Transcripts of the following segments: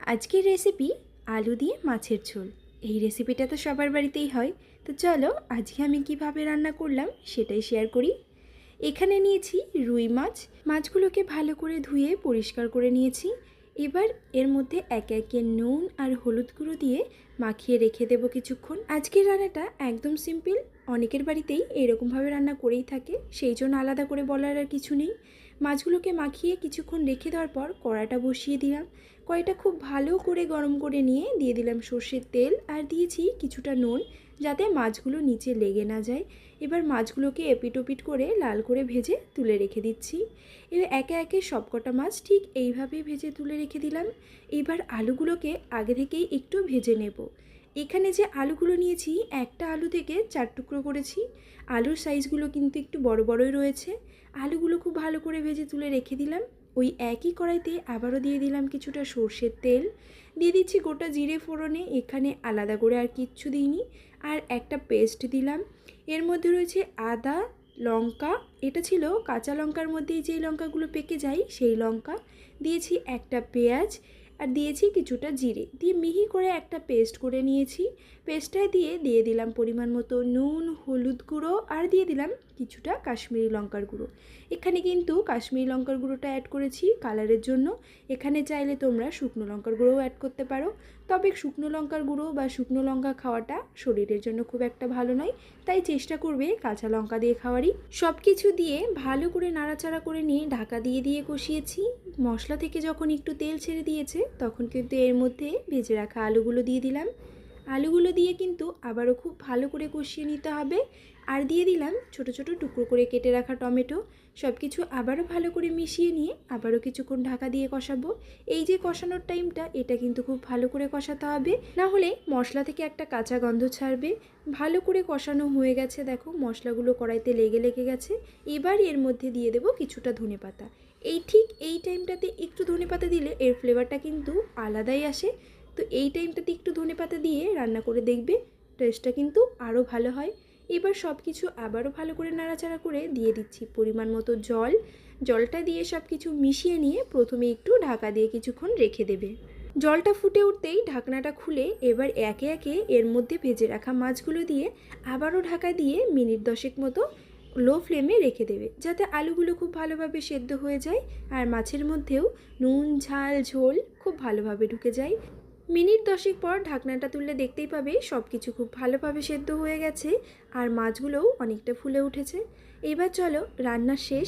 আজকের রেসিপি আলু দিয়ে মাছের ঝোল। এই রেসিপিটা তো সবার বাড়িতেই হয়। তো চলো আজকে আমি কিভাবে রান্না করলাম সেটাই শেয়ার করি। এখানে নিয়েছি রুই মাছ। মাছগুলোকে ভালো করে ধুয়ে পরিষ্কার করে নিয়েছি। এবার এর মধ্যে একে একে নুন আর হলুদ গুঁড়ো দিয়ে মাখিয়ে রেখে দেবো কিছুক্ষণ। আজকের রান্নাটা একদম সিম্পল, অনেকের বাড়িতেই এরকমভাবে রান্না করেই থাকে, সেই জন্য আলাদা করে বলার আর কিছু নেই। মাছগুলোকে মাখিয়ে কিছুক্ষণ রেখে দেওয়ার পর কড়াটা বসিয়ে দিলাম। কড়াইটা খুব ভালো করে গরম করে নিয়ে দিয়ে দিলাম সর্ষের তেল আর দিয়েছি কিছুটা নুন, যাতে মাছগুলো নিচে লেগে না যায়। এবার মাছগুলোকে এপিট ওপিট করে লাল করে ভেজে তুলে রেখে দিচ্ছি। এবার একে একে সবকটা মাছ ঠিক এইভাবেই ভেজে তুলে রেখে দিলাম। এবার আলুগুলোকে আগে থেকেই একটু ভেজে নেব। এখানে যে আলুগুলো নিয়েছি, একটা আলু থেকে 4 টুকরো করেছি। আলুর সাইজগুলো কিন্তু একটু বড় বড়ই রয়েছে। আলুগুলো খুব ভালো করে ভেজে তুলে রেখে দিলাম। ওই একই কড়াইতে আবারও দিয়ে দিলাম কিছুটা সর্ষের তেল, দিয়ে দিচ্ছি গোটা জিরে ফোড়নে, এখানে আলাদা করে আর কিচ্ছু দিইনি। আর একটা পেস্ট দিলাম, এর মধ্যে রয়েছে আদা, লঙ্কা, এটা ছিল কাঁচা লঙ্কার মধ্যেই যেই লঙ্কাগুলো পেকে যায় সেই লঙ্কা, দিয়েছি একটা পেঁয়াজ, আর দিয়েছি কিছুটা জিরে, দিয়ে মিহি করে একটা পেস্ট করে নিয়েছি। পেস্টটায় দিয়ে দিলাম পরিমাণ মতো নুন, হলুদ গুঁড়ো, আর দিয়ে দিলাম কিছুটা কাশ্মীরি লঙ্কার গুঁড়ো। এখানে কিন্তু কাশ্মীরি লঙ্কার গুঁড়োটা অ্যাড করেছি কালারের জন্য। এখানে চাইলে তোমরা শুকনো লঙ্কার গুঁড়োও অ্যাড করতে পারো, তবে শুকনো লঙ্কার গুঁড়ো বা শুকনো লঙ্কা খাওয়াটা শরীরের জন্য খুব একটা ভালো নয়, তাই চেষ্টা করবে কাঁচা লঙ্কা দিয়ে খাওয়ারই। সব কিছু দিয়ে ভালো করে নাড়াচাড়া করে নিয়ে ঢাকা দিয়ে কষিয়েছি। মশলা থেকে যখন একটু তেল ছেড়ে দিয়েছে তখন কিন্তু এর মধ্যে ভেজে রাখা আলুগুলো দিয়ে দিলাম। আলুগুলো দিয়ে কিন্তু আবারও খুব ভালো করে কষিয়ে নিতে হবে। আর দিয়ে দিলাম ছোট ছোট টুকরো করে কেটে রাখা টমেটো। সব কিছু আবারও ভালো করে মিশিয়ে নিয়ে আবারও কিছুক্ষণ ঢাকা দিয়ে কষাবো। এই যে কষানোর টাইমটা, এটা কিন্তু খুব ভালো করে কষাতে হবে, না হলে মশলা থেকে একটা কাঁচা গন্ধ ছাড়বে। ভালো করে কষানো হয়ে গেছে, দেখো মশলাগুলো কড়াইতে লেগে গেছে। এবার এর মধ্যে দিয়ে দেবো কিছুটা ধনেপাতা। ঠিক এই টাইমটাতে একটু ধনেপাতা দিলে এর ফ্লেভারটা কিন্তু আলাদাই আসে। তো এই টাইমটাতে একটু ধনেপাতা দিয়ে রান্না করে দেখবে, টেস্টটা কিন্তু আরও ভালো হয়। এবার সব কিছু আবারও ভালো করে নাড়াচাড়া করে দিয়ে দিচ্ছি পরিমাণ মতো জল। জলটা দিয়ে সব কিছু মিশিয়ে নিয়ে প্রথমে একটু ঢাকা দিয়ে কিছুক্ষণ রেখে দেবে। জলটা ফুটে উঠতেই ঢাকনাটা খুলে এবার একে একে এর মধ্যে ভেজে রাখা মাছগুলো দিয়ে আবারও ঢাকা দিয়ে মিনিট 10 মতো লো ফ্লেমে রেখে দেবে, যাতে আলুগুলো খুব ভালোভাবে সেদ্ধ হয়ে যায় আর মাছের মধ্যেও নুন, ঝাল, ঝোল খুব ভালোভাবে ঢুকে যায়। মিনিট 10 পর ঢাকনাটা তুললে দেখতেই পাবে সব কিছু খুব ভালোভাবে সেদ্ধ হয়ে গেছে আর মাছগুলোও অনেকটা ফুলে উঠেছে। এবার চলো রান্না শেষ,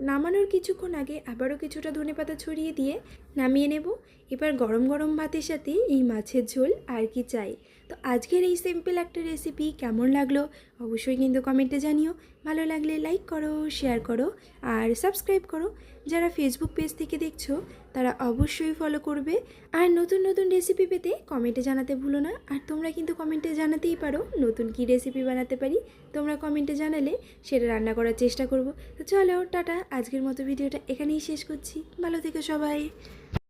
নামানোর কিছুক্ষণ আগে আবারও কিছুটা ধনেপাতা ছড়িয়ে দিয়ে নামিয়ে নেব। এবার গরম গরম ভাতের সাথে এই মাছের ঝোল আর কি চাই। তো আজকের এই সিম্পল একটা রেসিপি কেমন লাগলো অবশ্যই কিন্তু কমেন্টে জানিও। ভালো লাগলে লাইক করো, শেয়ার করো আর সাবস্ক্রাইব করো। যারা ফেসবুক পেজ থেকে দেখছো তারা অবশ্যই ফলো করবে। আর নতুন নতুন রেসিপি পেতে কমেন্টে জানাতে ভুলো না। আর তোমরা কিন্তু কমেন্টে জানাতেই পারো নতুন কী রেসিপি বানাতে পারি। তোমরা কমেন্টে জানালে সেটা রান্না করার চেষ্টা করব। তো চলো টাটা, আজকের মতো ভিডিওটা এখানেই শেষ করছি। ভালো থেকো সবাই।